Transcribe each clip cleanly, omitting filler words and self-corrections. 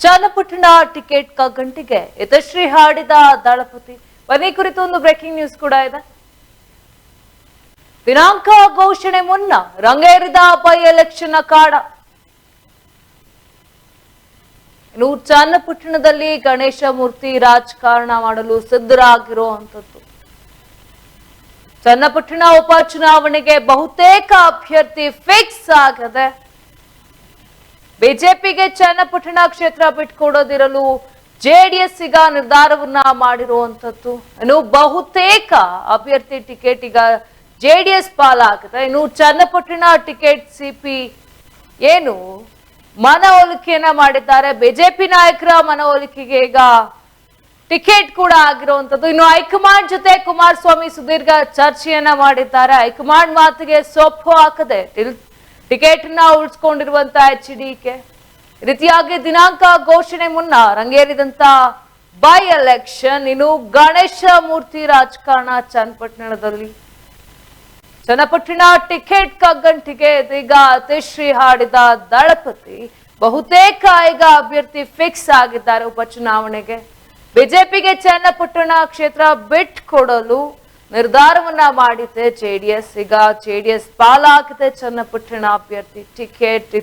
Channapatna ticket ಗಂಟಿಗೆ ಯತಶ್ರೀ ಹಾಡಿದ ದಳಪತಿ. ಬನ್ನಿ ಕುರಿತು ಒಂದು ಬ್ರೇಕಿಂಗ್ ನ್ಯೂಸ್ ಕೂಡ ಇದೆ. ದಿನಾಂಕ ಘೋಷಣೆ ಮುನ್ನ ರಂಗೇರಿದ ಬೈ ಎಲೆಕ್ಷನ್ ಅಖಾಡ. ಇನ್ನು ಚನ್ನಪಟ್ಟಣದಲ್ಲಿ ಗಣೇಶ ಮೂರ್ತಿ ರಾಜಕಾರಣ ಮಾಡಲು ಸಿದ್ಧರಾಗಿರುವಂತದ್ದು. ಚನ್ನಪಟ್ಟಣ ಉಪಚುನಾವಣೆಗೆ ಬಹುತೇಕ ಅಭ್ಯರ್ಥಿ ಫಿಕ್ಸ್ ಆಗಿದೆ. ಬಿಜೆಪಿಗೆ ಚನ್ನಪಟ್ಟಣ ಕ್ಷೇತ್ರ ಬಿಟ್ಕೊಡೋದಿರಲು ಜೆಡಿಎಸ್ ಈಗ ನಿರ್ಧಾರವನ್ನ ಮಾಡಿರುವಂತದ್ದು. ಇನ್ನು ಬಹುತೇಕ ಅಭ್ಯರ್ಥಿ ಟಿಕೆಟ್ ಈಗ ಜೆಡಿಎಸ್ ಪಾಲಾಗಿದೆ. ಇನ್ನು ಚನ್ನಪಟ್ಟಣ ಟಿಕೆಟ್ ಸಿಪಿ ಏನು ಮನವೊಲಿಕೆಯನ್ನ ಮಾಡಿದ್ದಾರೆ. ಬಿಜೆಪಿ ನಾಯಕರ ಮನವೊಲಿಕೆಗೆ ಈಗ ಟಿಕೆಟ್ ಕೂಡ ಆಗಿರುವಂತದ್ದು. ಇನ್ನು ಹೈಕಮಾಂಡ್ ಜೊತೆ ಕುಮಾರಸ್ವಾಮಿ ಸುದೀರ್ಘ ಚರ್ಚೆಯನ್ನ ಮಾಡಿದ್ದಾರೆ. ಹೈಕಮಾಂಡ್ ಮಾತಿಗೆ ಸೊಪ್ಪು ಹಾಕದೆ ಟಿಕೆಟ್ ನ ಉಳಿಸ್ಕೊಂಡಿರುವಂತ HDK ರೀತಿಯಾಗಿ ದಿನಾಂಕ ಘೋಷಣೆ ಮುನ್ನ ರಂಗೇರಿದಂತ ಬೈ ಎಲೆಕ್ಷನ್. ಇನ್ನು ಗಣೇಶ ಮೂರ್ತಿ ರಾಜಕಾರಣ ಚನ್ನಪಟ್ಟಣದಲ್ಲಿ. ಚನ್ನಪಟ್ಟಣ ಟಿಕೆಟ್ ಕಗ್ಗಂಟಿಗೆ ಇದೀಗ ಯತಶ್ರೀ ಹಾಡಿದ ದಳಪತಿ. ಬಹುತೇಕ ಈಗ ಅಭ್ಯರ್ಥಿ ಫಿಕ್ಸ್ ಆಗಿದ್ದಾರೆ ಉಪಚುನಾವಣೆಗೆ. ಬಿಜೆಪಿಗೆ ಚನ್ನಪಟ್ಟಣ ಕ್ಷೇತ್ರ ಬಿಟ್ಕೊಡಲು ನಿರ್ಧಾರವನ್ನ ಮಾಡಿದೆ ಜೆಡಿಎಸ್. ಈಗ ಜೆಡಿಎಸ್ ಪಾಲಾಗಿದೆ ಚನ್ನಪಟ್ಟಣ ಅಭ್ಯರ್ಥಿ ಟಿಕೆಟ್.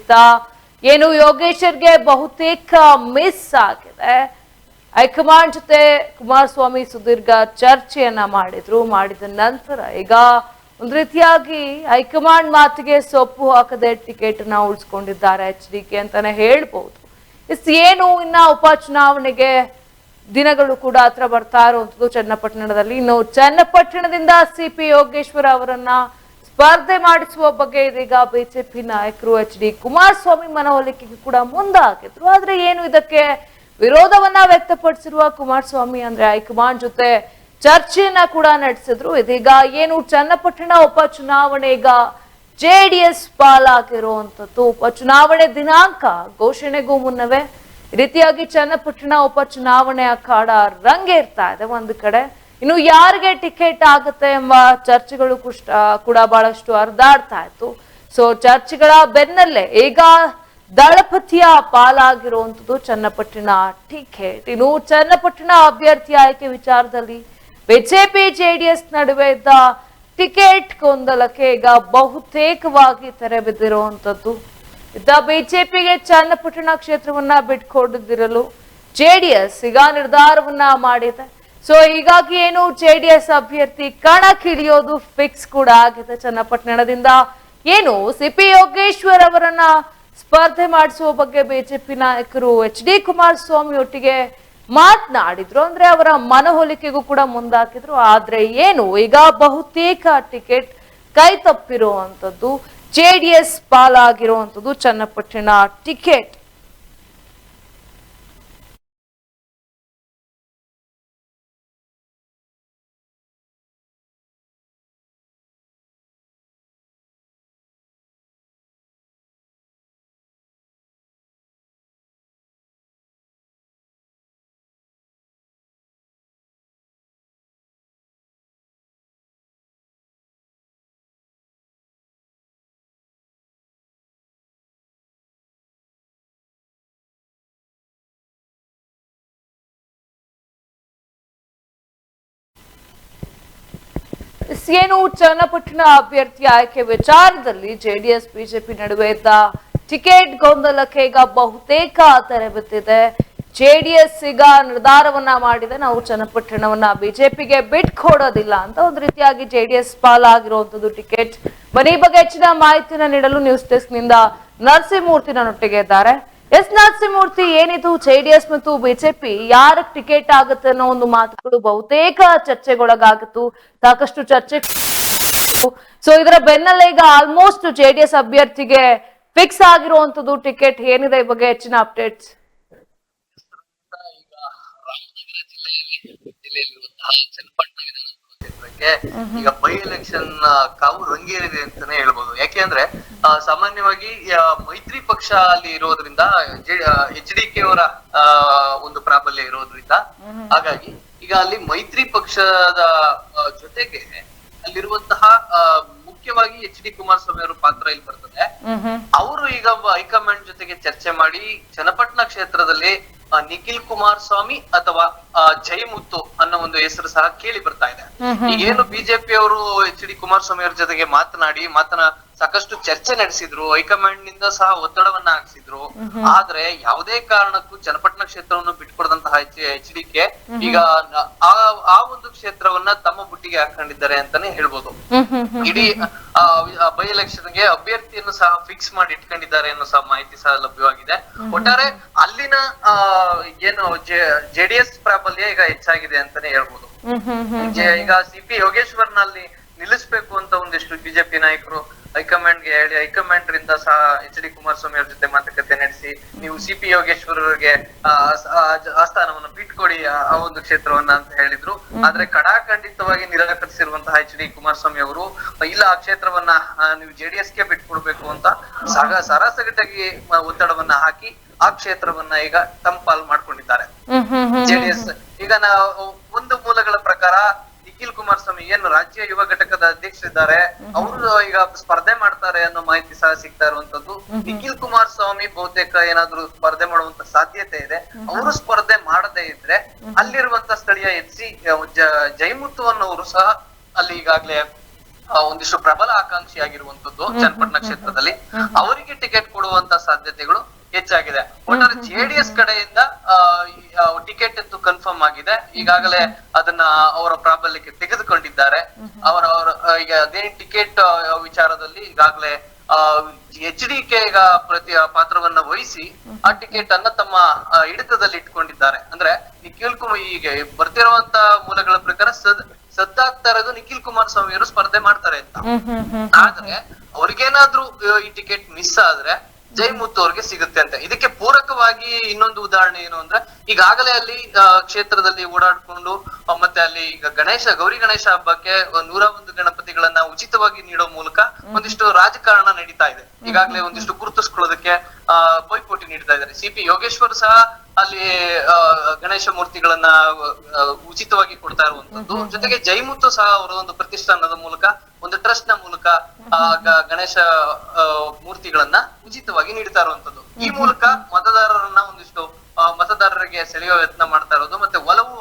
ಏನು ಯೋಗೇಶ್ವರ್ಗೆ ಬಹುತೇಕ ಮಿಸ್ ಆಗಿದೆ. ಹೈಕಮಾಂಡ್ ಜೊತೆ ಕುಮಾರಸ್ವಾಮಿ ಸುದೀರ್ಘ ಚರ್ಚೆಯನ್ನ ಮಾಡಿದ ನಂತರ ಈಗ ಒಂದು ರೀತಿಯಾಗಿ ಹೈಕಮಾಂಡ್ ಮಾತಿಗೆ ಸೊಪ್ಪು ಹಾಕದೆ ಟಿಕೆಟ್ ನ ಉಳಿಸ್ಕೊಂಡಿದ್ದಾರೆ HDK ಅಂತಾನೆ ಹೇಳ್ಬಹುದು. ಏನು ಇನ್ನ ಉಪಚುನಾವಣೆಗೆ ದಿನಗಳು ಕೂಡ ಹತ್ರ ಬರ್ತಾ ಇರುವಂತದ್ದು ಚನ್ನಪಟ್ಟಣದಲ್ಲಿ. ಇನ್ನು ಚನ್ನಪಟ್ಟಣದಿಂದ ಸಿಪಿ ಯೋಗೇಶ್ವರ್ ಅವರನ್ನ ಸ್ಪರ್ಧೆ ಮಾಡಿಸುವ ಬಗ್ಗೆ ಇದೀಗ ಬಿಜೆಪಿ ನಾಯಕರು HD ಕುಮಾರಸ್ವಾಮಿ ಮನವೊಲಿಕೆಗೆ ಕೂಡ ಮುಂದಾಗಿದ್ರು. ಆದ್ರೆ ಏನು ಇದಕ್ಕೆ ವಿರೋಧವನ್ನ ವ್ಯಕ್ತಪಡಿಸಿರುವ ಕುಮಾರಸ್ವಾಮಿ ಅಂದ್ರೆ ಹೈಕಮಾಂಡ್ ಜೊತೆ ಚರ್ಚೆಯನ್ನ ಕೂಡ ನಡೆಸಿದ್ರು. ಇದೀಗ ಏನು ಚನ್ನಪಟ್ಟಣ ಉಪಚುನಾವಣೆ ಈಗ ಜೆಡಿಎಸ್ ಪಾಲಾಗಿರುವಂತದ್ದು. ಉಪಚುನಾವಣೆ ದಿನಾಂಕ ಘೋಷಣೆಗೂ ಮುನ್ನವೇ ರೀತಿಯಾಗಿ ಚನ್ನಪಟ್ಟಣ ಉಪಚುನಾವಣೆ ಅಖಾಡ ರಂಗೇರ್ತಾ ಇದೆ ಒಂದು ಕಡೆ. ಇನ್ನು ಯಾರಿಗೆ ಟಿಕೆಟ್ ಆಗುತ್ತೆ ಎಂಬ ಚರ್ಚೆಗಳು ಕೂಡ ಬಹಳಷ್ಟು ಹರಿದಾಡ್ತಾ ಇತ್ತು. ಸೊ ಚರ್ಚೆಗಳ ಬೆನ್ನಲ್ಲೇ ಈಗ ದಳಪತಿಯ ಪಾಲಾಗಿರುವಂತದ್ದು ಚನ್ನಪಟ್ಟಣ ಟಿಕೆಟ್. ಇನ್ನು ಚನ್ನಪಟ್ಟಣ ಅಭ್ಯರ್ಥಿ ಆಯ್ಕೆ ವಿಚಾರದಲ್ಲಿ ಬಿಜೆಪಿ ಜೆಡಿಎಸ್ ನಡುವೆ ಇದ್ದ ಟಿಕೆಟ್ ಗೊಂದಲಕ್ಕೆ ಈಗ ಬಹುತೇಕವಾಗಿ ತೆರೆ ಬಿದ್ದಿರುವಂತದ್ದು. ಬಿಜೆಪಿಗೆ ಚನ್ನಪಟ್ಟಣ ಕ್ಷೇತ್ರವನ್ನ ಬಿಟ್ಕೊಡದಿರಲು ಜೆಡಿಎಸ್ ಈಗ ನಿರ್ಧಾರವನ್ನ ಮಾಡಿದೆ. ಸೊ ಹೀಗಾಗಿ ಏನು ಜೆಡಿಎಸ್ ಅಭ್ಯರ್ಥಿ ಕಣಕ್ಕಿಳಿಯೋದು ಫಿಕ್ಸ್ ಕೂಡ ಆಗಿದೆ. ಚನ್ನಪಟ್ಟಣದಿಂದ ಏನು ಸಿಪಿ ಯೋಗೇಶ್ವರ್ ಅವರನ್ನ ಸ್ಪರ್ಧೆ ಮಾಡಿಸುವ ಬಗ್ಗೆ ಬಿಜೆಪಿ ನಾಯಕರು HD ಕುಮಾರಸ್ವಾಮಿ ಒಟ್ಟಿಗೆ ಮಾತನಾಡಿದ್ರು. ಅಂದ್ರೆ ಅವರ ಮನವೊಲಿಕೆಗೂ ಕೂಡ ಮುಂದಾಕಿದ್ರು. ಆದ್ರೆ ಏನು ಈಗ ಬಹುತೇಕ ಟಿಕೆಟ್ ಕೈ ತಪ್ಪಿರುವಂತದ್ದು. ಜೆಡಿಎಸ್ ಪಾಲಾಗಿರುವಂತದ್ದು ಚನ್ನಪಟ್ಟಣ ಟಿಕೆಟ್. ಏನು ಚನ್ನಪಟ್ಟಣ ಅಭ್ಯರ್ಥಿ ಆಯ್ಕೆ ವಿಚಾರದಲ್ಲಿ ಜೆಡಿಎಸ್ ಬಿಜೆಪಿ ನಡುವೆ ಇದ್ದ ಟಿಕೆಟ್ ಗೊಂದಲಕ್ಕೆ ಈಗ ಬಹುತೇಕ ತೆರೆ ಬಿದ್ದಿದೆ. ಜೆಡಿಎಸ್ ಈಗ ನಿರ್ಧಾರವನ್ನ ಮಾಡಿದೆ, ನಾವು ಚನ್ನಪಟ್ಟಣವನ್ನ ಬಿಜೆಪಿಗೆ ಬಿಟ್ಕೊಡೋದಿಲ್ಲ ಅಂತ. ಒಂದು ರೀತಿಯಾಗಿ ಜೆಡಿಎಸ್ ಪಾಲಾಗಿರುವಂತದ್ದು ಟಿಕೆಟ್. ಬನ್ನಿ ಬಗ್ಗೆ ಹೆಚ್ಚಿನ ಮಾಹಿತಿನ ನೀಡಲು ನ್ಯೂಸ್ ಡೆಸ್ಕ್ ನಿಂದ ನರಸಿಂಹಮೂರ್ತಿ ನನ್ನೊಟ್ಟಿಗೆ ಇದ್ದಾರೆ. ನರಸಿಂಹಮೂರ್ತಿ, ಏನಿದು ಜೆಡಿಎಸ್ ಮತ್ತು ಬಿಜೆಪಿ ಯಾರಕ್ ಟಿಕೆಟ್ ಆಗುತ್ತೆ ಅನ್ನೋ ಒಂದು ಮಾತುಗಳು ಬಹುತೇಕ ಚರ್ಚೆಗೊಳಗಾಗಿತ್ತು, ಸಾಕಷ್ಟು ಚರ್ಚೆ. ಸೊ ಇದರ ಬೆನ್ನಲ್ಲೇ ಈಗ ಆಲ್ಮೋಸ್ಟ್ ಜೆಡಿಎಸ್ ಅಭ್ಯರ್ಥಿಗೆ ಫಿಕ್ಸ್ ಆಗಿರುವಂತದ್ದು ಟಿಕೆಟ್. ಏನಿದೆ ಈ ಬಗ್ಗೆ ಹೆಚ್ಚಿನ ಅಪ್ಡೇಟ್ಸ್? ಈಗ ರಾಮನಗರ ಜಿಲ್ಲೆಯಲ್ಲಿರುವಂತಹ ಚನ್ನಪಟ್ಟಣ ವಿಧಾನಸಭಾ ಕ್ಷೇತ್ರಕ್ಕೆ ಈಗ ಬೈ ಎಲೆಕ್ಷನ್ ಕಾವು ರಂಗೇರಿದೆ ಅಂತಾನೆ ಹೇಳ್ಬೋದು. ಯಾಕೆಂದ್ರೆ ಸಾಮಾನ್ಯವಾಗಿ ಮೈತ್ರಿ ಪಕ್ಷ ಅಲ್ಲಿ ಇರೋದ್ರಿಂದ HDK ಅವರ ಒಂದು ಪ್ರಾಬಲ್ಯ ಇರೋದ್ರಿಂದ ಹಾಗಾಗಿ ಈಗ ಅಲ್ಲಿ ಮೈತ್ರಿ ಪಕ್ಷದ ಜೊತೆಗೆ ಅಲ್ಲಿರುವಂತಹ ಮುಖ್ಯವಾಗಿ ಎಚ್ ಡಿ ಕುಮಾರಸ್ವಾಮಿ ಅವರ ಪಾತ್ರ ಇಲ್ಲಿ ಬರ್ತದೆ. ಅವರು ಈಗ ಹೈಕಮಾಂಡ್ ಜೊತೆಗೆ ಚರ್ಚೆ ಮಾಡಿ ಚನ್ನಪಟ್ಟಣ ಕ್ಷೇತ್ರದಲ್ಲಿ ನಿಖಿಲ್ ಕುಮಾರಸ್ವಾಮಿ ಅಥವಾ ಜಯಮುತ್ತು ಅನ್ನೋ ಒಂದು ಹೆಸರು ಸಹ ಕೇಳಿ ಬರ್ತಾ ಇದೆ. ಈಗೇನು ಬಿಜೆಪಿ ಅವರು ಎಚ್ ಡಿ ಕುಮಾರಸ್ವಾಮಿ ಅವ್ರ ಜೊತೆಗೆ ಸಾಕಷ್ಟು ಚರ್ಚೆ ನಡೆಸಿದ್ರು, ಹೈಕಮಾಂಡ್ ನಿಂದ ಸಹ ಒತ್ತಡವನ್ನ ಹಾಕ್ಸಿದ್ರು. ಆದ್ರೆ ಯಾವುದೇ ಕಾರಣಕ್ಕೂ ಚನ್ನಪಟ್ಟಣ ಕ್ಷೇತ್ರವನ್ನು ಬಿಟ್ಕೊಡದಂತಹ ಎಚ್ ಡಿ ಕೆ ಈಗ ಆ ಒಂದು ಕ್ಷೇತ್ರವನ್ನ ತಮ್ಮ ಬುಟ್ಟಿಗೆ ಹಾಕೊಂಡಿದ್ದಾರೆ ಅಂತಾನೆ ಹೇಳ್ಬೋದು. ಇಡೀ ಬೈ ಎಲೆಕ್ಷನ್ ಗೆ ಅಭ್ಯರ್ಥಿಯನ್ನು ಸಹ ಫಿಕ್ಸ್ ಮಾಡಿ ಇಟ್ಕೊಂಡಿದ್ದಾರೆ ಅನ್ನೋ ಸಹ ಮಾಹಿತಿ ಸಹ ಲಭ್ಯವಾಗಿದೆ. ಒಟ್ಟಾರೆ ಅಲ್ಲಿನ ಏನು ಜೆಡಿಎಸ್ ಪ್ರಾಬಲ್ಯ ಈಗ ಹೆಚ್ಚಾಗಿದೆ ಅಂತಾನೆ ಹೇಳ್ಬೋದು. ಈಗ ಸಿ.ಪಿ. ಯೋಗೇಶ್ವರ್ನಲ್ಲಿ ನಿಲ್ಲಿಸ್ಬೇಕು ಅಂತ ಒಂದಿಷ್ಟು ಬಿಜೆಪಿ ನಾಯಕರು ಹೈಕಮಾಂಡ್ ಗೆ ಹೇಳಿ, ಹೈಕಮಾಂಡ್ ರಿಂದ ಸಹ ಎಚ್ ಡಿ ಕುಮಾರಸ್ವಾಮಿ ಅವ್ರ ಜೊತೆ ಮಾತುಕತೆ ನಡೆಸಿ ನೀವು ಸಿ.ಪಿ. ಯೋಗೇಶ್ವರ್ ಅವರಿಗೆ ಆಸ್ಥಾನವನ್ನು ಬಿಟ್ಕೊಡಿ ಆ ಒಂದು ಕ್ಷೇತ್ರವನ್ನ ಅಂತ ಹೇಳಿದ್ರು. ಆದ್ರೆ ಕಡಾಖಂಡಿತವಾಗಿ ನಿರಾಕರಿಸಿರುವಂತಹ ಎಚ್ ಡಿ ಕುಮಾರಸ್ವಾಮಿ ಅವರು ಇಲ್ಲ, ಆ ಕ್ಷೇತ್ರವನ್ನ ನೀವು ಜೆಡಿಎಸ್ ಗೆ ಬಿಟ್ಕೊಡ್ಬೇಕು ಅಂತ ಸರಾಸಗಟಾಗಿ ಒತ್ತಡವನ್ನ ಹಾಕಿ ಆ ಕ್ಷೇತ್ರವನ್ನ ಈಗ ತಮ್ಮ ಪಾಲ್ ಮಾಡ್ಕೊಂಡಿದ್ದಾರೆ ಜೆಡಿಎಸ್. ಈಗ ನಾವು ಒಂದು ಮೂಲಗಳ ಪ್ರಕಾರ ನಿಖಿಲ್ ಕುಮಾರಸ್ವಾಮಿ ಏನು ರಾಜ್ಯ ಯುವ ಘಟಕದ ಅಧ್ಯಕ್ಷರಿದ್ದಾರೆ, ಅವರು ಈಗ ಸ್ಪರ್ಧೆ ಮಾಡ್ತಾರೆ ಅನ್ನೋ ಮಾಹಿತಿ ಸಹ ಸಿಗ್ತಾ ಇರುವಂತದ್ದು. ನಿಖಿಲ್ ಕುಮಾರಸ್ವಾಮಿ ಬಹುತೇಕ ಏನಾದ್ರು ಸ್ಪರ್ಧೆ ಮಾಡುವಂತ ಸಾಧ್ಯತೆ ಇದೆ. ಅವರು ಸ್ಪರ್ಧೆ ಮಾಡದೇ ಇದ್ರೆ ಅಲ್ಲಿರುವಂತ ಸ್ಥಳೀಯ ಎಚ್.ಸಿ. ಜಯಮುತ್ತು ಅನ್ನೋರು ಸಹ ಅಲ್ಲಿ ಈಗಾಗ್ಲೇ ಒಂದಿಷ್ಟು ಪ್ರಬಲ ಆಕಾಂಕ್ಷಿ ಆಗಿರುವಂತದ್ದು ಚನ್ನಪಟ್ಟಣ ಕ್ಷೇತ್ರದಲ್ಲಿ. ಅವರಿಗೆ ಟಿಕೆಟ್ ಕೊಡುವಂತ ಸಾಧ್ಯತೆಗಳು ಹೆಚ್ಚಾಗಿದೆ. ಒಟ್ಟಾರೆ ಜೆಡಿಎಸ್ ಕಡೆಯಿಂದ ಟಿಕೆಟ್ ಅಂತೂ ಕನ್ಫರ್ಮ್ ಆಗಿದೆ. ಈಗಾಗಲೇ ಅದನ್ನ ಅವರ ಪ್ರಾಬಲ್ಯಕ್ಕೆ ತೆಗೆದುಕೊಂಡಿದ್ದಾರೆ. ಅವರ ಈಗ ಅದೇ ಟಿಕೆಟ್ ವಿಚಾರದಲ್ಲಿ ಈಗಾಗಲೇ ಎಚ್ ಡಿ ಕೆ ಈಗ ಪಾತ್ರವನ್ನ ವಹಿಸಿ ಆ ಟಿಕೆಟ್ ಅನ್ನ ತಮ್ಮ ಹಿಡಿತದಲ್ಲಿ ಇಟ್ಕೊಂಡಿದ್ದಾರೆ. ಅಂದ್ರೆ ನಿಖಿಲ್ ಈಗ ಬರ್ತಿರುವಂತ ಮೂಲಗಳ ಪ್ರಕಾರ ಸದ್ದಾಗ್ತಾ ಇರೋದು ನಿಖಿಲ್ ಕುಮಾರಸ್ವಾಮಿ ಅವರು ಸ್ಪರ್ಧೆ ಮಾಡ್ತಾರೆ ಅಂತ. ಆದ್ರೆ ಅವ್ರಿಗೇನಾದ್ರೂ ಈ ಟಿಕೆಟ್ ಮಿಸ್ ಆದ್ರೆ ಜಯಮುತ್ತು ಅವ್ರಿಗೆ ಸಿಗುತ್ತೆ ಅಂತ. ಇದಕ್ಕೆ ಪೂರಕವಾಗಿ ಇನ್ನೊಂದು ಉದಾಹರಣೆ ಏನು ಅಂದ್ರೆ, ಈಗಾಗಲೇ ಅಲ್ಲಿ ಕ್ಷೇತ್ರದಲ್ಲಿ ಓಡಾಡ್ಕೊಂಡು ಮತ್ತೆ ಅಲ್ಲಿ ಈಗ ಗೌರಿ ಗಣೇಶ ಹಬ್ಬಕ್ಕೆ 101 ಗಣಪತಿಗಳನ್ನ ಉಚಿತವಾಗಿ ನೀಡೋ ಮೂಲಕ ಒಂದಿಷ್ಟು ರಾಜಕಾರಣ ನಡೀತಾ ಇದೆ. ಈಗಾಗಲೇ ಒಂದಿಷ್ಟು ಗುರುತಿಸ್ಕೊಳ್ಳೋದಕ್ಕೆ ಪೈಪೋಟಿ ನೀಡ್ತಾ ಇದ್ದಾರೆ. ಸಿ.ಪಿ. ಯೋಗೇಶ್ವರ್ ಸಹ ಅಲ್ಲಿ ಗಣೇಶ ಮೂರ್ತಿಗಳನ್ನ ಉಚಿತವಾಗಿ ಕೊಡ್ತಾ ಇರುವಂತದ್ದು. ಜೊತೆಗೆ ಜಯಮುತ್ತು ಸಹ ಅವರ ಒಂದು ಪ್ರತಿಷ್ಠಾನದ ಮೂಲಕ, ಒಂದು ಟ್ರಸ್ಟ್ ನ ಮೂಲಕ ಗಣೇಶ ಮೂರ್ತಿಗಳನ್ನ ಉಚಿತವಾಗಿ ನೀಡ್ತಾ ಇರುವಂತದ್ದು. ಈ ಮೂಲಕ ಮತದಾರರನ್ನ ಒಂದಿಷ್ಟು ಮತದಾರರಿಗೆ ಸೆಳೆಯುವ ಯತ್ನ ಮಾಡ್ತಾ ಇರೋದು, ಮತ್ತೆ ಒಲವು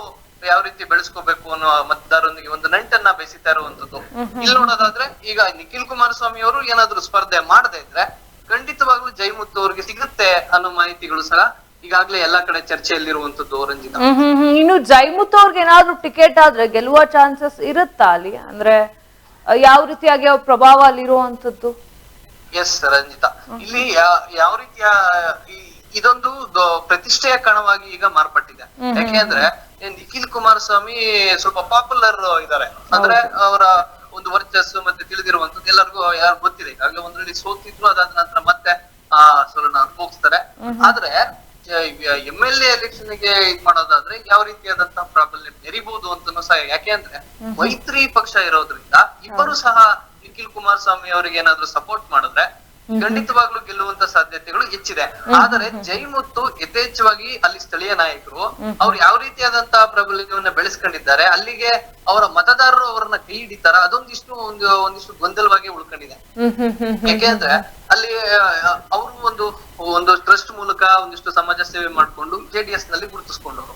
ಯಾವ ರೀತಿ ಬೆಳೆಸ್ಕೋಬೇಕು ಅನ್ನೋ ಮತದಾರರೊಂದಿಗೆ ಒಂದು ನಂಟನ್ನ ಬೆಸಿತಾ ಇರುವಂತದ್ದು. ಇಲ್ಲಿ ನೋಡೋದಾದ್ರೆ ಈಗ ನಿಖಿಲ್ ಕುಮಾರಸ್ವಾಮಿ ಅವರು ಏನಾದ್ರು ಸ್ಪರ್ಧೆ ಮಾಡದೇ ಇದ್ರೆ ಖಂಡಿತವಾಗ್ಲೂ ಜಯಮುತ್ತು ಅವ್ರಿಗೆ ಸಿಗುತ್ತೆ ಅನ್ನೋ ಮಾಹಿತಿಗಳು ಸಹ ಈಗಾಗ್ಲೇ ಎಲ್ಲಾ ಕಡೆ ಚರ್ಚೆಯಲ್ಲಿರುವಂತದ್ದು. ರಂಜಿತಾ, ಇನ್ನು ಜಯಮುತ್ತು ಅವ್ರಿಗೆ ಏನಾದ್ರು ಟಿಕೆಟ್ ಆದ್ರೆ ಗೆಲ್ಲುವ ಚಾನ್ಸಸ್ ಇರುತ್ತಾ ಅಲ್ಲಿ? ಅಂದ್ರೆ ಯಾವ ರೀತಿಯಾಗಿ ಅವ್ರ ಪ್ರಭಾವ ಅಲ್ಲಿರುವಂತದ್ದು? ಎಸ್ ರಂಜಿತಾ, ಇಲ್ಲಿ ಯಾವ ರೀತಿಯ ಇದೊಂದು ಪ್ರತಿಷ್ಠೆಯ ಕಣವಾಗಿ ಈಗ ಮಾರ್ಪಟ್ಟಿದೆ. ಯಾಕೆಂದ್ರೆ ನಿಖಿಲ್ ಕುಮಾರಸ್ವಾಮಿ ಸ್ವಲ್ಪ ಪಾಪ್ಯುಲರ್ ಇದ್ದಾರೆ. ಅಂದ್ರೆ ಅವರ ಒಂದು ವರ್ಚಸ್ಸು ಮತ್ತೆ ತಿಳಿದಿರುವಂತದ್ದು ಎಲ್ಲರಿಗೂ ಯಾರು ಗೊತ್ತಿದೆ. ಈಗಾಗಲೇ ಒಂದ್ರಲ್ಲಿ ಸೋತಿದ್ರು, ಅದಾದ ನಂತರ ಮತ್ತೆ ಹೋಗ್ತಾರೆ. ಆದ್ರೆ MLA ಎಲೆಕ್ಷನ್ ಗೆ ಇದ್ ಮಾಡೋದಾದ್ರೆ ಯಾವ ರೀತಿಯಾದಂತಹ ಪ್ರಾಬಲ್ಯ ಮೆರಿಬಹುದು ಅಂತಾನು ಸಹ. ಯಾಕೆಂದ್ರೆ ಮೈತ್ರಿ ಪಕ್ಷ ಇರೋದ್ರಿಂದ ಇಬ್ಬರು ಸಹ ನಿಖಿಲ್ ಕುಮಾರಸ್ವಾಮಿ ಅವರಿಗೆ ಏನಾದ್ರು ಸಪೋರ್ಟ್ ಮಾಡಿದ್ರೆ ಖಂಡಿತವಾಗ್ಲೂ ಗೆಲ್ಲುವಂತ ಸಾಧ್ಯತೆಗಳು ಹೆಚ್ಚಿದೆ. ಆದರೆ ಜಯಮುತ್ತು ಯಥೇಚ್ಛವಾಗಿ ಅಲ್ಲಿ ಸ್ಥಳೀಯ ನಾಯಕರು ಅವ್ರು ಯಾವ ರೀತಿಯಾದಂತಹ ಪ್ರಾಬಲ್ಯವನ್ನ ಬೆಳೆಸ್ಕೊಂಡಿದ್ದಾರೆ, ಅಲ್ಲಿಗೆ ಅವರ ಮತದಾರರು ಅವರನ್ನ ಕೈ ಹಿಡಿತಾರ, ಒಂದಿಷ್ಟು ಗೊಂದಲವಾಗಿ ಉಳ್ಕೊಂಡಿದೆ. ಯಾಕೆಂದ್ರೆ ಅಲ್ಲಿ ಅವರು ಒಂದು ಟ್ರಸ್ಟ್ ಮೂಲಕ ಒಂದಿಷ್ಟು ಸಮಾಜ ಸೇವೆ ಮಾಡ್ಕೊಂಡು ಜೆಡಿಎಸ್ ನಲ್ಲಿ ಗುರುತಿಸ್ಕೊಂಡವರು.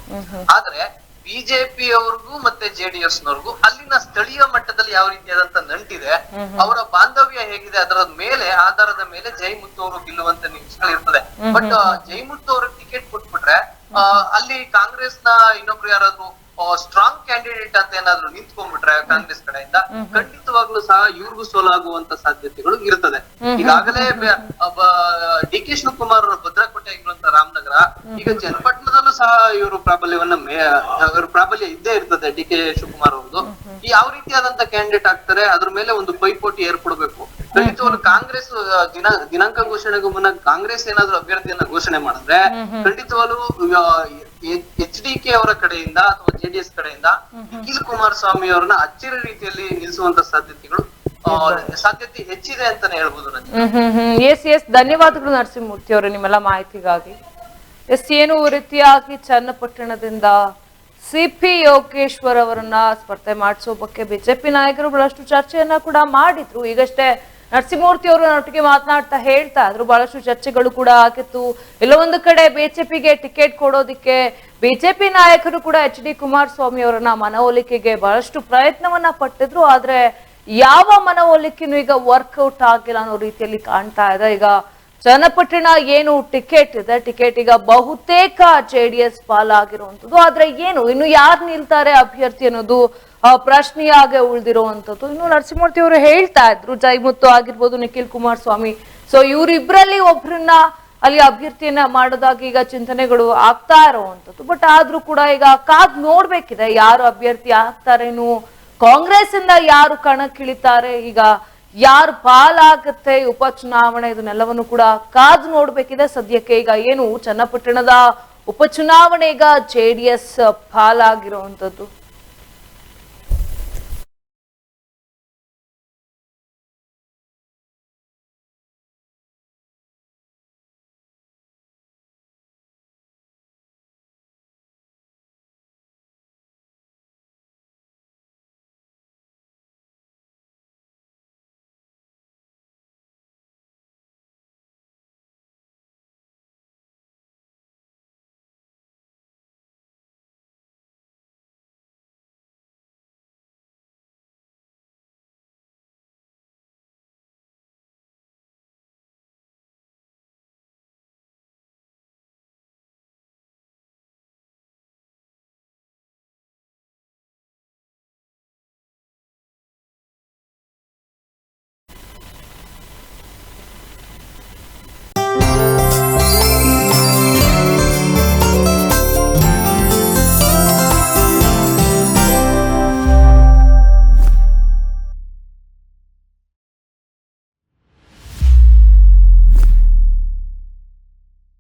ಆದ್ರೆ ಬಿಜೆಪಿ ಅವ್ರಿಗೂ ಮತ್ತೆ ಜೆಡಿಎಸ್ ನವ್ರಿಗೂ ಅಲ್ಲಿನ ಸ್ಥಳೀಯ ಮಟ್ಟದಲ್ಲಿ ಯಾವ ರೀತಿಯಾದಂತ ನಂಟಿದೆ, ಅವರ ಬಾಂಧವ್ಯ ಹೇಗಿದೆ, ಅದರ ಆಧಾರದ ಮೇಲೆ ಜಯಮುತ್ತು ಅವರು ಗೆಲ್ಲುವಂತ ನಿರೀಕ್ಷೆಗಳು ಇರ್ತದೆ. ಬಟ್ ಜಯಮುತ್ತು ಅವ್ರಿಗೆ ಟಿಕೆಟ್ ಕೊಟ್ಬಿಟ್ರೆ ಅಲ್ಲಿ ಕಾಂಗ್ರೆಸ್ ನ ಇನ್ನೊಬ್ರು ಯಾರಾದ್ರೂ ಸ್ಟ್ರಾಂಗ್ ಕ್ಯಾಂಡಿಡೇಟ್ ಅಂತ ಏನಾದ್ರು ನಿಂತ್ಕೊಂಡ್ಬಿಟ್ರೆ ಕಾಂಗ್ರೆಸ್ ಕಡೆಯಿಂದ ಖಂಡಿತವಾಗ್ಲೂ ಸಹ ಇವ್ರಿಗೂ ಸೋಲಾಗುವಂತ ಸಾಧ್ಯತೆಗಳು ಇರ್ತದೆ. ಈಗಾಗಲೇ ಡಿ.ಕೆ. ಶಿವಕುಮಾರ್ ಭದ್ರಕೋಟೆ ಆಗಿರುವಂತ ರಾಮನಗರ, ಈಗ ಚನ್ನಪಟ್ಟಣದಲ್ಲೂ ಸಹ ಇವರು ಪ್ರಾಬಲ್ಯ ಇದ್ದೇ ಇರ್ತದೆ. ಡಿ.ಕೆ. ಶಿವಕುಮಾರ್ ಅವ್ರದ್ದು ಯಾವ ರೀತಿಯಾದಂತ ಕ್ಯಾಂಡಿಡೇಟ್ ಆಗ್ತಾರೆ ಅದ್ರ ಮೇಲೆ ಒಂದು ಪೈಪೋಟಿ ಏರ್ಪಡಬೇಕು. ಖಂಡಿತವಾಗ್ಲೂ ಕಾಂಗ್ರೆಸ್ ದಿನಾಂಕ ಘೋಷಣೆಗೂ ಮುನ್ನ ಕಾಂಗ್ರೆಸ್ ಏನಾದ್ರು ಅಭ್ಯರ್ಥಿಯನ್ನ ಘೋಷಣೆ ಮಾಡಿದ್ರೆ ಖಂಡಿತವಾಗ್ಲೂ ಎಚ್.ಡಿ.ಕೆ ಅವರ ಕಡೆಯಿಂದ ಅಥವಾ ಜೆಡಿಎಸ್ ಕಡೆಯಿಂದ ನಿಖಿಲ್ ಕುಮಾರಸ್ವಾಮಿ ಅವರನ್ನ ಅಚ್ಚರಿ ರೀತಿಯಲ್ಲಿ ನಿಲ್ಲಿಸುವಂತ ಸಾಧ್ಯತೆ ಹೆಚ್ಚಿದೆ ಅಂತಾನೆ ಹೇಳ್ಬೋದು. ಎಸ್ ಧನ್ಯವಾದಗಳು ನರಸಿಂಹಮೂರ್ತಿ ಅವರು ನಿಮ್ಮೆಲ್ಲ ಮಾಹಿತಿಗಾಗಿ. ಏನು ರೀತಿಯಾಗಿ ಚನ್ನಪಟ್ಟಣದಿಂದ ಸಿಪಿ ಯೋಗೇಶ್ವರ್ ಅವರನ್ನ ಸ್ಪರ್ಧೆ ಮಾಡಿಸೋ ಬಗ್ಗೆ ಬಿಜೆಪಿ ನಾಯಕರು ಬಹಳಷ್ಟು ಚರ್ಚೆಯನ್ನ ಕೂಡ ಮಾಡಿದ್ರು. ಈಗಷ್ಟೇ ನರಸಿಂಹಮೂರ್ತಿ ಅವರು ನನ್ನೊಟ್ಟಿಗೆ ಮಾತನಾಡ್ತಾ ಹೇಳ್ತಾ ಇದ್ರು, ಬಹಳಷ್ಟು ಚರ್ಚೆಗಳು ಕೂಡ ಆಗಿತ್ತು. ಎಲ್ಲೊಂದು ಕಡೆ ಬಿಜೆಪಿಗೆ ಟಿಕೆಟ್ ಕೊಡೋದಿಕ್ಕೆ ಬಿಜೆಪಿ ನಾಯಕರು ಕೂಡ HD ಕುಮಾರಸ್ವಾಮಿ ಅವರನ್ನ ಮನವೊಲಿಕೆಗೆ ಬಹಳಷ್ಟು ಪ್ರಯತ್ನವನ್ನ ಪಟ್ಟಿದ್ರು. ಆದ್ರೆ ಯಾವ ಮನವೊಲಿಕೆನೂ ಈಗ ವರ್ಕೌಟ್ ಆಗಿಲ್ಲ ಅನ್ನೋ ರೀತಿಯಲ್ಲಿ ಕಾಣ್ತಾ ಇದೆ. ಈಗ ಚನ್ನಪಟ್ಟಣ ಏನು ಟಿಕೆಟ್ ಇದೆ, ಟಿಕೆಟ್ ಈಗ ಬಹುತೇಕ JDS ಪಾಲಾಗಿರುವಂತದ್ದು. ಆದ್ರೆ ಏನು ಇನ್ನು ಯಾರು ನಿಲ್ತಾರೆ ಅಭ್ಯರ್ಥಿ ಅನ್ನೋದು ಪ್ರಶ್ನೆಯಾಗೆ ಉಳಿದಿರುವಂತದ್ದು. ಇನ್ನು ನರಸಿಂಹಮೂರ್ತಿ ಅವರು ಹೇಳ್ತಾ ಇದ್ರು, ಜೈಮುತ್ತು ಆಗಿರ್ಬೋದು, ನಿಖಿಲ್ ಕುಮಾರಸ್ವಾಮಿ, ಸೊ ಇವರಿಬ್ಬರಲ್ಲಿ ಒಬ್ರನ್ನ ಅಲ್ಲಿ ಅಭ್ಯರ್ಥಿಯನ್ನ ಮಾಡೋದಾಗಿ ಈಗ ಚಿಂತನೆಗಳು ಆಗ್ತಾ ಇರುವಂತದ್ದು. ಬಟ್ ಆದ್ರೂ ಕೂಡ ಈಗ ಕಾದ್ ನೋಡ್ಬೇಕಿದೆ ಯಾರು ಅಭ್ಯರ್ಥಿ ಆಗ್ತಾರೆ, ಇನ್ನು ಕಾಂಗ್ರೆಸ್ ಇಂದ ಯಾರು ಕಣಕ್ಕಿಳಿತಾರೆ, ಈಗ ಯಾರು ಪಾಲಾಗುತ್ತೆ ಉಪಚುನಾವಣೆ, ಇದನ್ನೆಲ್ಲವನ್ನು ಕೂಡ ಕಾದು ನೋಡ್ಬೇಕಿದೆ. ಸದ್ಯಕ್ಕೆ ಈಗ ಏನು ಚನ್ನಪಟ್ಟಣದ ಉಪಚುನಾವಣೆ ಈಗ JDS ಪಾಲಾಗಿರುವಂತದ್ದು.